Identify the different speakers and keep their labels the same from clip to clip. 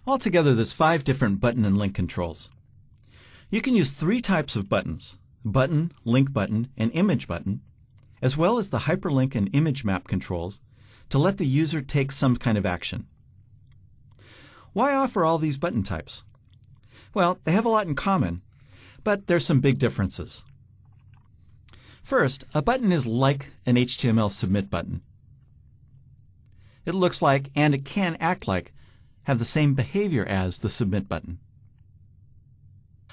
Speaker 1: Altogether, there's 5 different button and link controls. You can use 3 types of buttons: button, link button, and image button, as well as the hyperlink and image map controls to let the user take some kind of action. Why offer all these button types? Well, they have a lot in common, but there's some big differences. First, a button is like an HTML submit button. It looks like, and it can act like, have the same behavior as the submit button.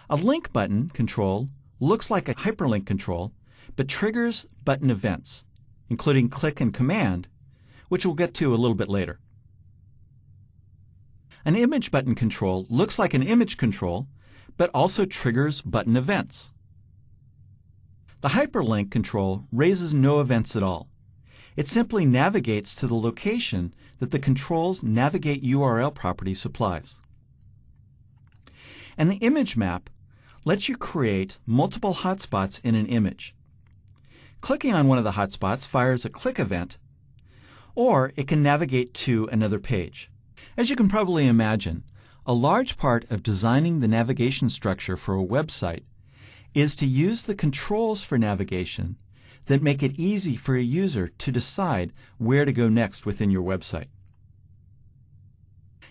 Speaker 1: A link button control looks like a hyperlink control, but triggers button events, including click and command, which we'll get to a little bit later. An image button control looks like an image control, but also triggers button events. The hyperlink control raises no events at all. It simply navigates to the location that the control's navigate URL property supplies. And the image map lets you create multiple hotspots in an image. Clicking on one of the hotspots fires a click event, or it can navigate to another page. As you can probably imagine, a large part of designing the navigation structure for a website is to use the controls for navigation that make it easy for a user to decide where to go next within your website.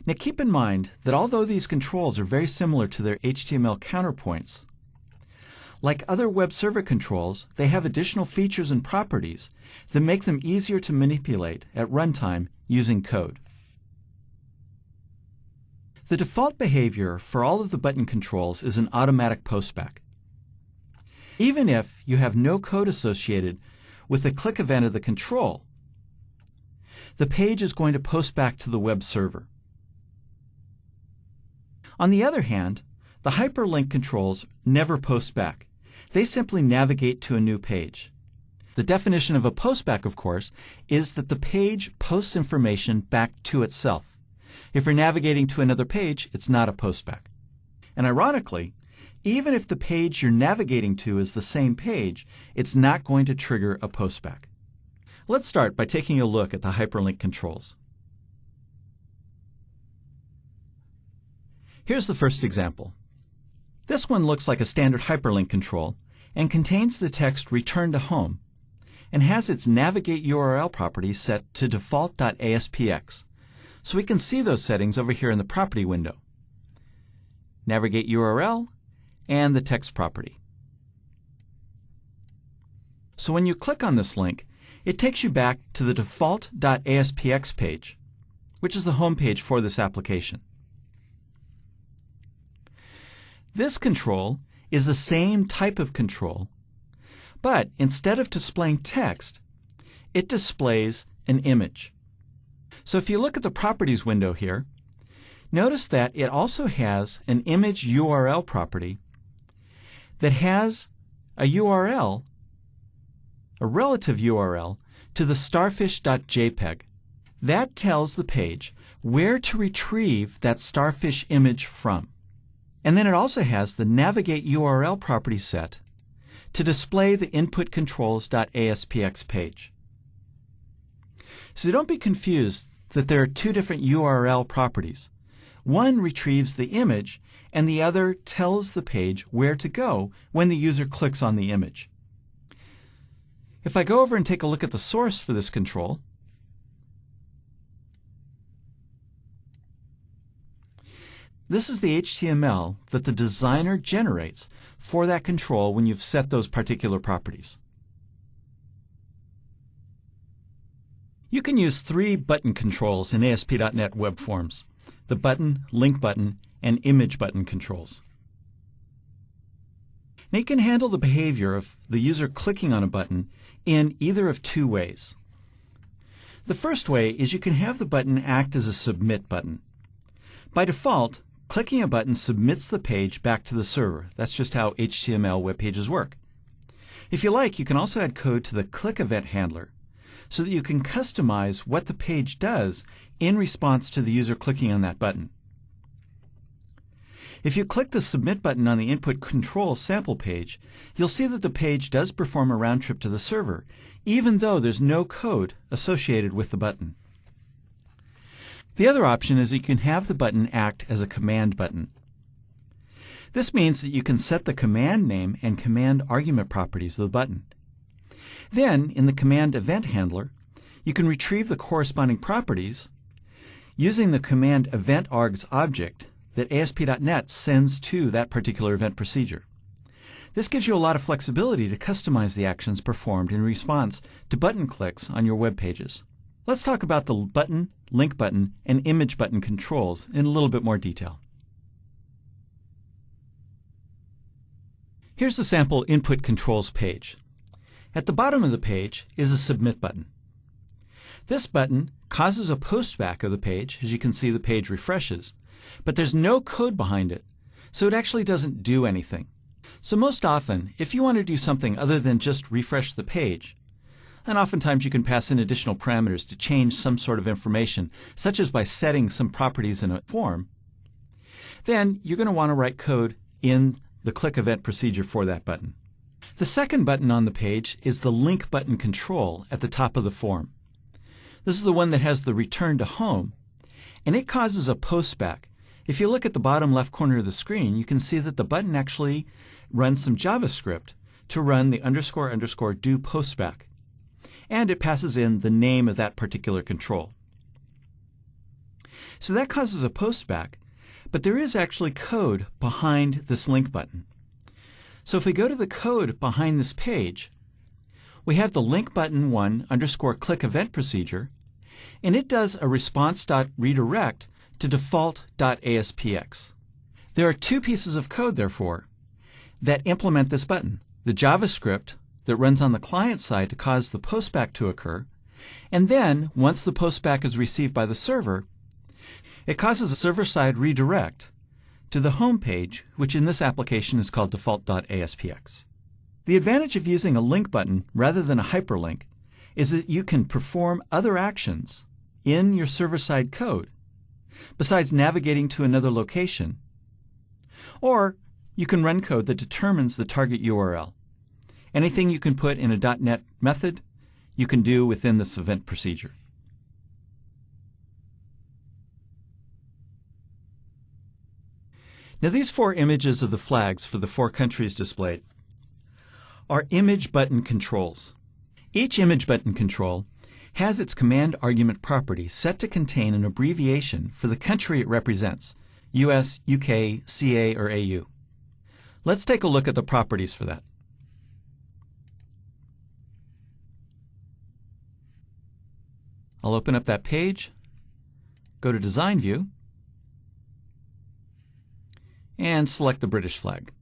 Speaker 1: Now keep in mind that although these controls are very similar to their HTML counterpoints, like other web server controls, they have additional features and properties that make them easier to manipulate at runtime using code. The default behavior for all of the button controls is an automatic postback. Even if you have no code associated with the click event of the control, the page is going to post back to the web server. On the other hand, the hyperlink controls never post back. They simply navigate to a new page. The definition of a postback, of course, is that the page posts information back to itself. If you're navigating to another page, it's not a postback. And ironically, even if the page you're navigating to is the same page, it's not going to trigger a postback. Let's start by taking a look at the hyperlink controls. Here's the first example. This one looks like a standard hyperlink control and contains the text return to home and has its navigate URL property set to default.aspx. So we can see those settings over here in the property window. Navigate URL and the text property. So when you click on this link, it takes you back to the default.aspx page, which is the home page for this application. This control is the same type of control, but instead of displaying text, it displays an image. So if you look at the Properties window here, notice that it also has an image URL property that has a URL, a relative URL, to the starfish.jpg. That tells the page where to retrieve that starfish image from. And then it also has the navigate URL property set to display the inputcontrols.aspx page. So don't be confused that there are 2 different URL properties. One retrieves the image and the other tells the page where to go when the user clicks on the image. If I go over and take a look at the source for this control, this is the HTML that the designer generates for that control when you've set those particular properties. You can use 3 button controls in ASP.NET Web Forms: the button, link button, and image button controls. Now you can handle the behavior of the user clicking on a button in either of 2 ways. The first way is you can have the button act as a submit button. By default, clicking a button submits the page back to the server. That's just how HTML web pages work. If you like, you can also add code to the click event handler so that you can customize what the page does in response to the user clicking on that button. If you click the Submit button on the Input Controls sample page, you'll see that the page does perform a round trip to the server, even though there's no code associated with the button. The other option is you can have the button act as a command button. This means that you can set the command name and command argument properties of the button. Then, in the command event handler, you can retrieve the corresponding properties using the command event args object that ASP.NET sends to that particular event procedure. This gives you a lot of flexibility to customize the actions performed in response to button clicks on your web pages. Let's talk about the button, link button, and image button controls in a little bit more detail. Here's the sample input controls page. At the bottom of the page is a submit button. This button causes a postback of the page. As you can see, the page refreshes, but there's no code behind it, so it actually doesn't do anything. So most often, if you want to do something other than just refresh the page, and oftentimes you can pass in additional parameters to change some sort of information, such as by setting some properties in a form, then you're going to want to write code in the click event procedure for that button. The second button on the page is the link button control at the top of the form. This is the one that has the return to home, and it causes a postback. If you look at the bottom left corner of the screen, you can see that the button actually runs some JavaScript to run the __ do postback, and it passes in the name of that particular control. So that causes a postback, but there is actually code behind this link button. So if we go to the code behind this page, we have the link button __ click event procedure, and it does a response.redirect to default.aspx. There are two pieces of code, therefore, that implement this button: the JavaScript that runs on the client side to cause the postback to occur, and then, once the postback is received by the server, it causes a server-side redirect to the home page, which in this application is called default.aspx. The advantage of using a link button rather than a hyperlink is that you can perform other actions in your server-side code besides navigating to another location, or you can run code that determines the target URL. Anything you can put in a .NET method, you can do within this event procedure. Now, these four images of the flags for the 4 countries displayed are image button controls. Each image button control has its command argument property set to contain an abbreviation for the country it represents: US, UK, CA, or AU. Let's take a look at the properties for that. I'll open up that page, go to Design View, and select the British flag.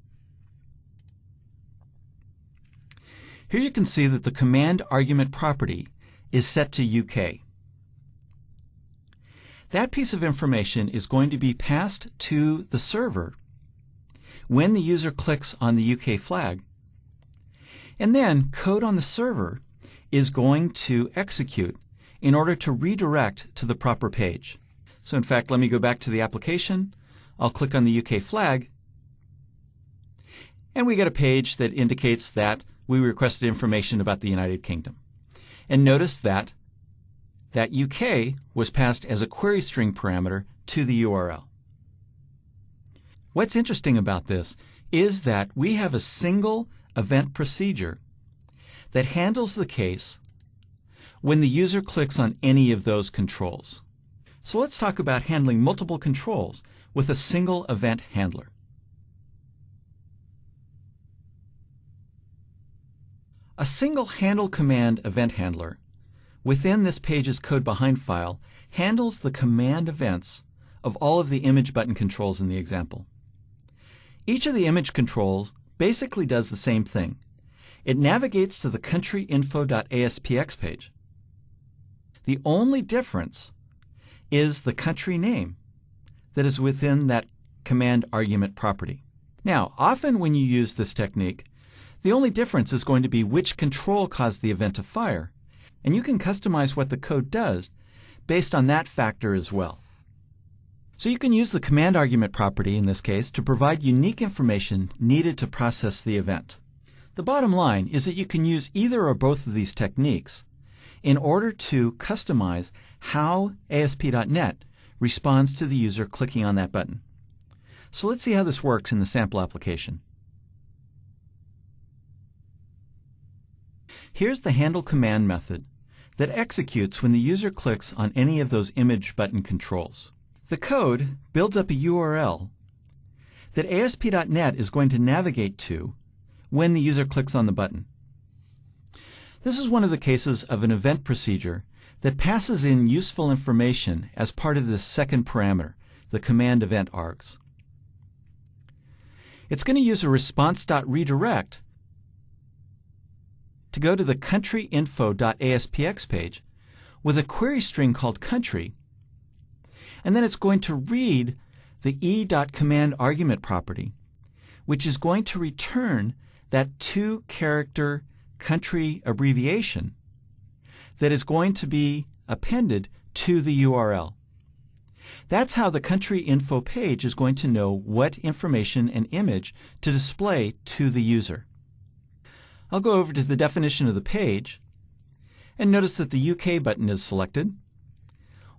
Speaker 1: Here you can see that the command argument property is set to UK. That piece of information is going to be passed to the server when the user clicks on the UK flag, and then code on the server is going to execute in order to redirect to the proper page. So in fact, let me go back to the application. I'll click on the UK flag, and we get a page that indicates that we requested information about the United Kingdom. And notice that that UK was passed as a query string parameter to the URL. What's interesting about this is that we have a single event procedure that handles the case when the user clicks on any of those controls. So let's talk about handling multiple controls with a single event handler. A single handle command event handler within this page's code behind file handles the command events of all of the image button controls in the example. Each of the image controls basically does the same thing. It navigates to the countryinfo.aspx page. The only difference is the country name that is within that command argument property. Now, often when you use this technique, the only difference is going to be which control caused the event to fire, and you can customize what the code does based on that factor as well. So you can use the command argument property in this case to provide unique information needed to process the event. The bottom line is that you can use either or both of these techniques in order to customize how ASP.NET responds to the user clicking on that button. So let's see how this works in the sample application. Here's the handle command method that executes when the user clicks on any of those image button controls. The code builds up a URL that ASP.NET is going to navigate to when the user clicks on the button. This is one of the cases of an event procedure that passes in useful information as part of this second parameter, the command event args. It's going to use a response.redirect to go to the countryinfo.aspx page with a query string called country, and then it's going to read the e.command argument property, which is going to return that 2-character country abbreviation that is going to be appended to the URL. That's how the country info page is going to know what information and image to display to the user. I'll go over to the definition of the page and notice that the UK button is selected.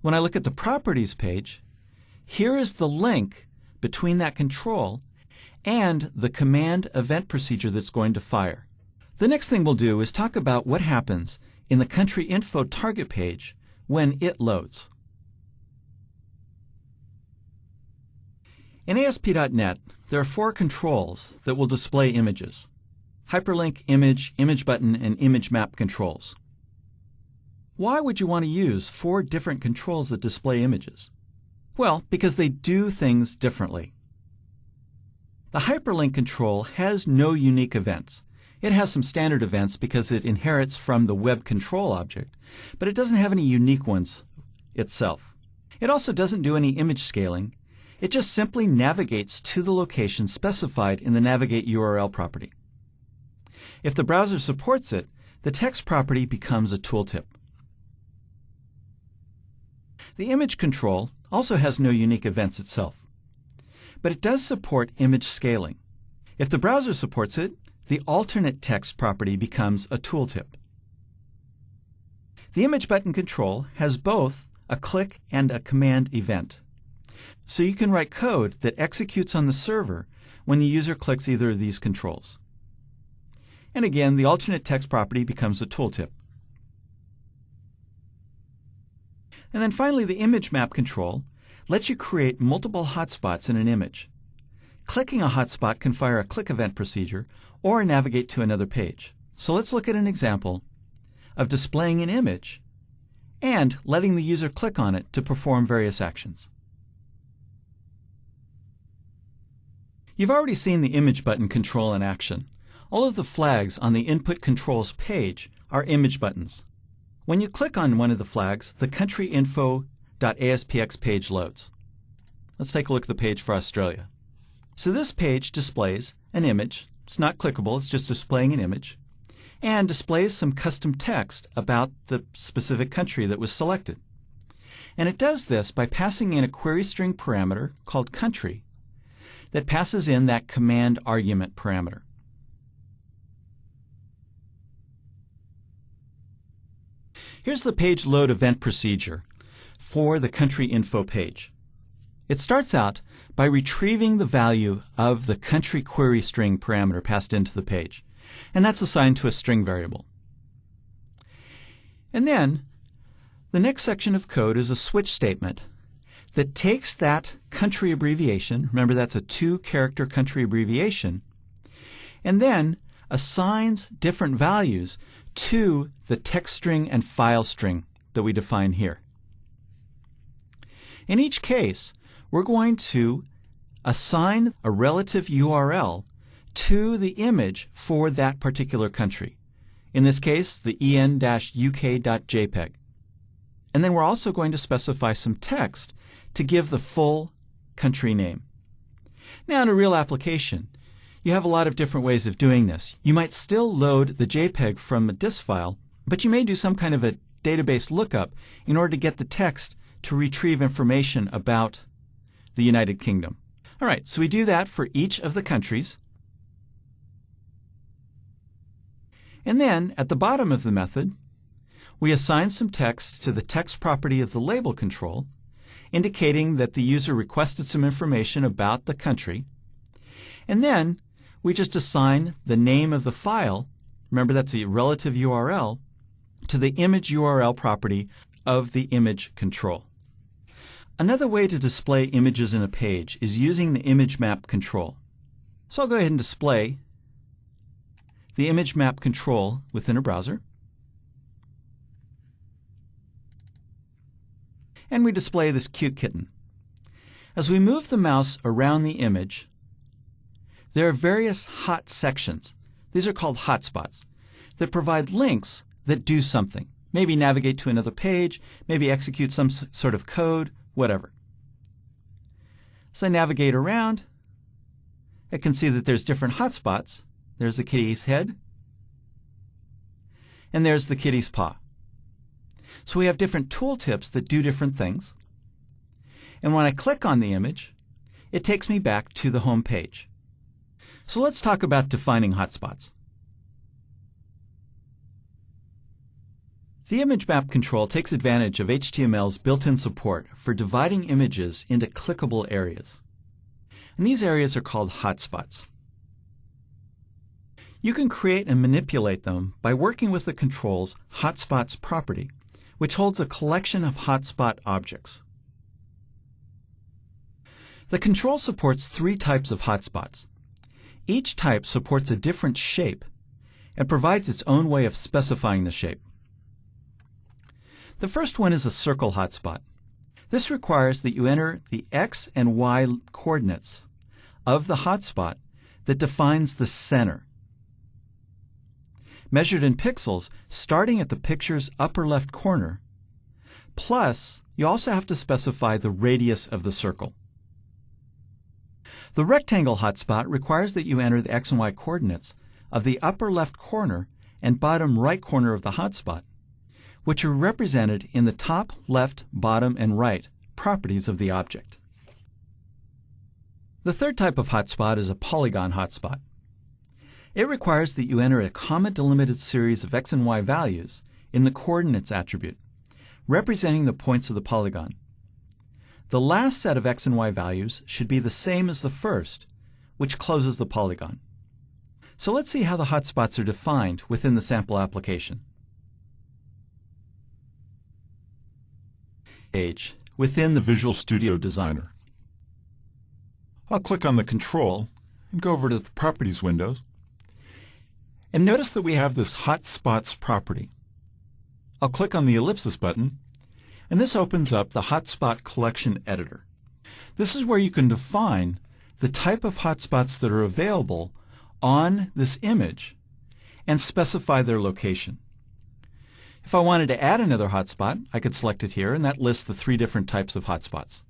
Speaker 1: When I look at the properties page, here is the link between that control and the command event procedure that's going to fire. The next thing we'll do is talk about what happens in the country info target page when it loads. In ASP.NET, there are 4 controls that will display images: hyperlink, image, image button, and image map controls. Why would you want to use 4 different controls that display images? Well, because they do things differently. The hyperlink control has no unique events. It has some standard events because it inherits from the web control object, but it doesn't have any unique ones itself. It also doesn't do any image scaling. It just simply navigates to the location specified in the navigate URL property. If the browser supports it, the text property becomes a tooltip. The image control also has no unique events itself, but it does support image scaling. If the browser supports it, the alternate text property becomes a tooltip. The image button control has both a click and a command event. So you can write code that executes on the server when the user clicks either of these controls. And again, the alternate text property becomes a tooltip. And then finally, the image map control lets you create multiple hotspots in an image. Clicking a hotspot can fire a click event procedure or navigate to another page. So let's look at an example of displaying an image and letting the user click on it to perform various actions. You've already seen the image button control in action. All of the flags on the Input Controls page are image buttons. When you click on one of the flags, the countryinfo.aspx page loads. Let's take a look at the page for Australia. So this page displays an image. It's not clickable, it's just displaying an image, and displays some custom text about the specific country that was selected. And it does this by passing in a query string parameter called country that passes in that command argument parameter. Here's the page load event procedure for the country info page. It starts out by retrieving the value of the country query string parameter passed into the page, and that's assigned to a string variable. And then the next section of code is a switch statement that takes that country abbreviation, remember that's a 2-character country abbreviation, and then assigns different values to the text string and file string that we define here. In each case, we're going to assign a relative URL to the image for that particular country. In this case, the en-uk.jpg. And then we're also going to specify some text to give the full country name. Now, in a real application, you have a lot of different ways of doing this. You might still load the JPEG from a DIS file, but you may do some kind of a database lookup in order to get the text to retrieve information about the United Kingdom. All right, so we do that for each of the countries. And then, at the bottom of the method, we assign some text to the text property of the label control, indicating that the user requested some information about the country. And then we just assign the name of the file, remember that's a relative URL, to the image URL property of the image control. Another way to display images in a page is using the image map control. So I'll go ahead and display the image map control within a browser. And we display this cute kitten. As we move the mouse around the image, there are various hot sections. These are called hotspots that provide links that do something. Maybe navigate to another page, maybe execute some sort of code, whatever. As I navigate around, I can see that there's different hotspots. There's the kitty's head, and there's the kitty's paw. So we have different tooltips that do different things. And when I click on the image, it takes me back to the home page. So let's talk about defining hotspots. The image map control takes advantage of HTML's built-in support for dividing images into clickable areas. And these areas are called hotspots. You can create and manipulate them by working with the control's hotspots property, which holds a collection of hotspot objects. The control supports 3 types of hotspots. Each type supports a different shape and provides its own way of specifying the shape. The first one is a circle hotspot. This requires that you enter the X and Y coordinates of the hotspot that defines the center. Measured in pixels, starting at the picture's upper left corner, plus you also have to specify the radius of the circle. The rectangle hotspot requires that you enter the X and Y coordinates of the upper left corner and bottom right corner of the hotspot, which are represented in the top, left, bottom, and right properties of the object. The third type of hotspot is a polygon hotspot. It requires that you enter a comma-delimited series of X and Y values in the coordinates attribute, representing the points of the polygon. The last set of X and Y values should be the same as the first, which closes the polygon. So let's see how the hotspots are defined within the sample application. Page within the Visual Studio Designer. I'll click on the control and go over to the Properties window. And notice that we have this Hotspots property. I'll click on the ellipsis button, and this opens up the Hotspot Collection Editor. This is where you can define the type of hotspots that are available on this image and specify their location. If I wanted to add another hotspot, I could select it here, and that lists the 3 different types of hotspots.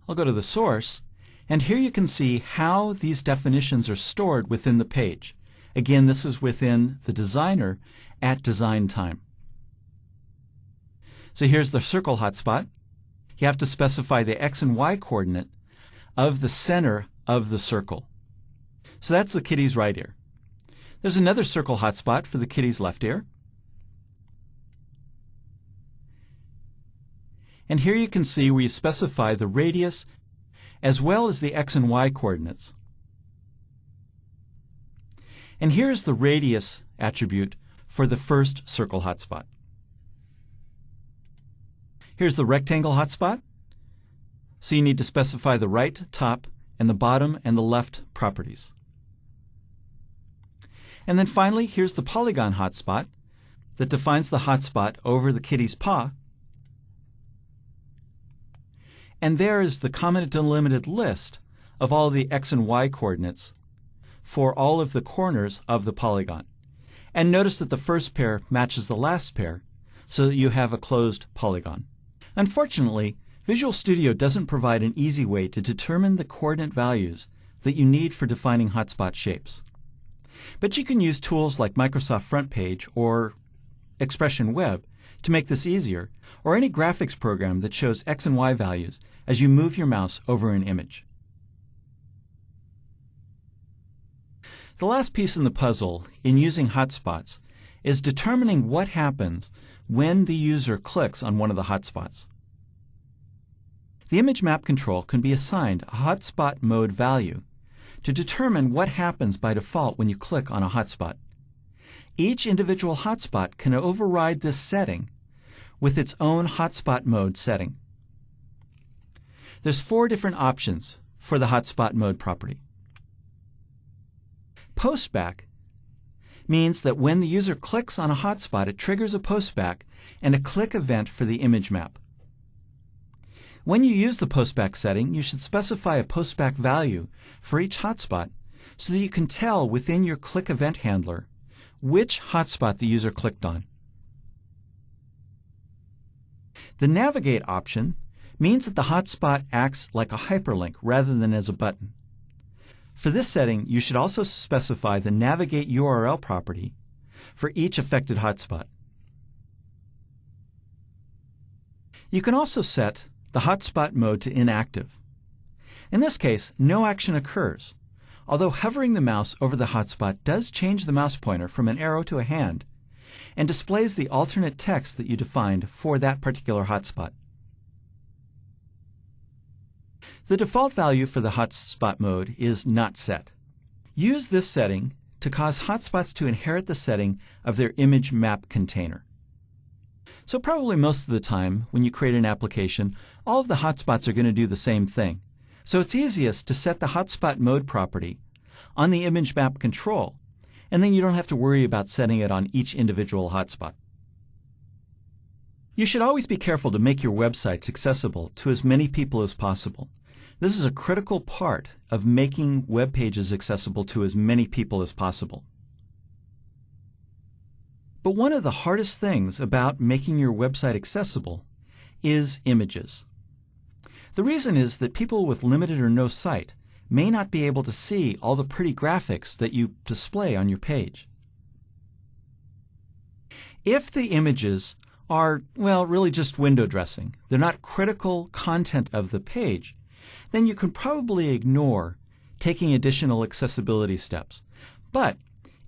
Speaker 1: I'll go to the source, and here you can see how these definitions are stored within the page. Again, this is within the designer at design time. So here's the circle hotspot. You have to specify the X and Y coordinate of the center of the circle. So that's the kitty's right ear. There's another circle hotspot for the kitty's left ear. And here you can see where you specify the radius as well as the X and Y coordinates. And here's the radius attribute for the first circle hotspot. Here's the rectangle hotspot. So you need to specify the right, top, and the bottom and the left properties. And then finally, here's the polygon hotspot that defines the hotspot over the kitty's paw. And there is the comma-delimited list of all the X and Y coordinates for all of the corners of the polygon. And notice that the first pair matches the last pair so that you have a closed polygon. Unfortunately, Visual Studio doesn't provide an easy way to determine the coordinate values that you need for defining hotspot shapes. But you can use tools like Microsoft FrontPage or Expression Web to make this easier, or any graphics program that shows X and Y values as you move your mouse over an image. The last piece in the puzzle in using hotspots is determining what happens when the user clicks on one of the hotspots. The image map control can be assigned a hotspot mode value to determine what happens by default when you click on a hotspot. Each individual hotspot can override this setting with its own hotspot mode setting. There's 4 different options for the hotspot mode property. Postback means that when the user clicks on a hotspot, it triggers a postback and a click event for the image map. When you use the postback setting, you should specify a postback value for each hotspot so that you can tell within your click event handler which hotspot the user clicked on. The navigate option means that the hotspot acts like a hyperlink rather than as a button. For this setting, you should also specify the navigate URL property for each affected hotspot. You can also set the hotspot mode to inactive. In this case, no action occurs, although hovering the mouse over the hotspot does change the mouse pointer from an arrow to a hand and displays the alternate text that you defined for that particular hotspot. The default value for the hotspot mode is not set. Use this setting to cause hotspots to inherit the setting of their image map container. So probably most of the time when you create an application, all of the hotspots are going to do the same thing. So it's easiest to set the hotspot mode property on the image map control, and then you don't have to worry about setting it on each individual hotspot. You should always be careful to make your websites accessible to as many people as possible. This is a critical part of making web pages accessible to as many people as possible. But one of the hardest things about making your website accessible is images. The reason is that people with limited or no sight may not be able to see all the pretty graphics that you display on your page. If the images are, well, really just window dressing, they're not critical content of the page, then you can probably ignore taking additional accessibility steps. But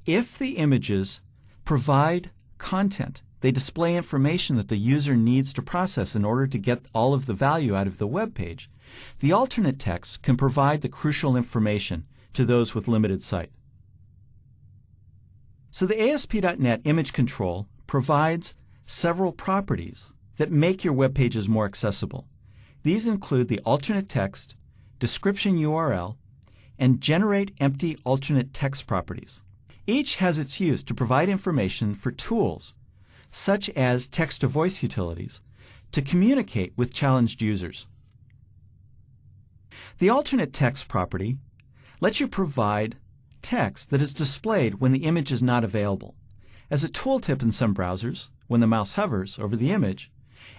Speaker 1: if the images provide content, they display information that the user needs to process in order to get all of the value out of the web page, the alternate text can provide the crucial information to those with limited sight. So the ASP.NET Image Control provides several properties that make your web pages more accessible. These include the alternate text, description URL, and generate empty alternate text properties. Each has its use to provide information for tools, such as text-to-voice utilities, to communicate with challenged users. The alternate text property lets you provide text that is displayed when the image is not available, as a tooltip in some browsers when the mouse hovers over the image,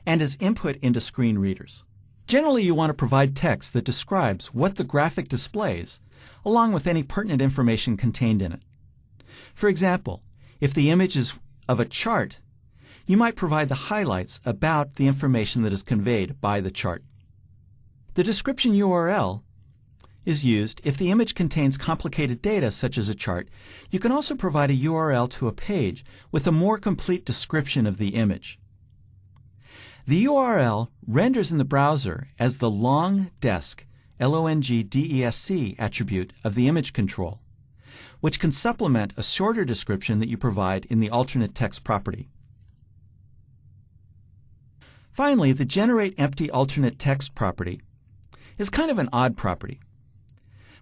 Speaker 1: and as input into screen readers. Generally, you want to provide text that describes what the graphic displays, along with any pertinent information contained in it. For example, if the image is of a chart, you might provide the highlights about the information that is conveyed by the chart. The description URL is used if the image contains complicated data such as a chart. You can also provide a URL to a page with a more complete description of the image. The URL renders in the browser as the long desc, LONGDESC attribute of the image control, which can supplement a shorter description that you provide in the alternate text property. Finally, the generate empty alternate text property is kind of an odd property.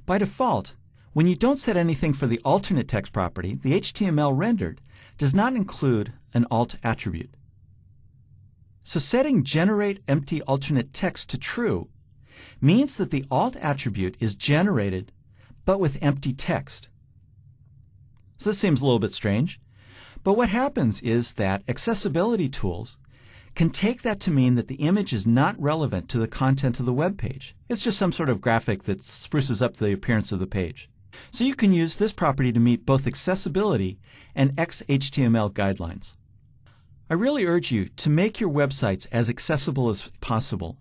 Speaker 1: By default, when you don't set anything for the alternate text property, the HTML rendered does not include an alt attribute. So setting generate empty alternate text to true means that the alt attribute is generated but with empty text. So this seems a little bit strange, but what happens is that accessibility tools can take that to mean that the image is not relevant to the content of the web page. It's just some sort of graphic that spruces up the appearance of the page. So you can use this property to meet both accessibility and XHTML guidelines. I really urge you to make your websites as accessible as possible.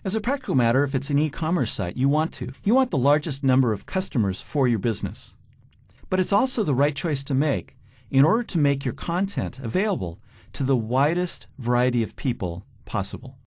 Speaker 1: As a practical matter, if it's an e-commerce site, you want the largest number of customers for your business. But it's also the right choice to make in order to make your content available to the widest variety of people possible.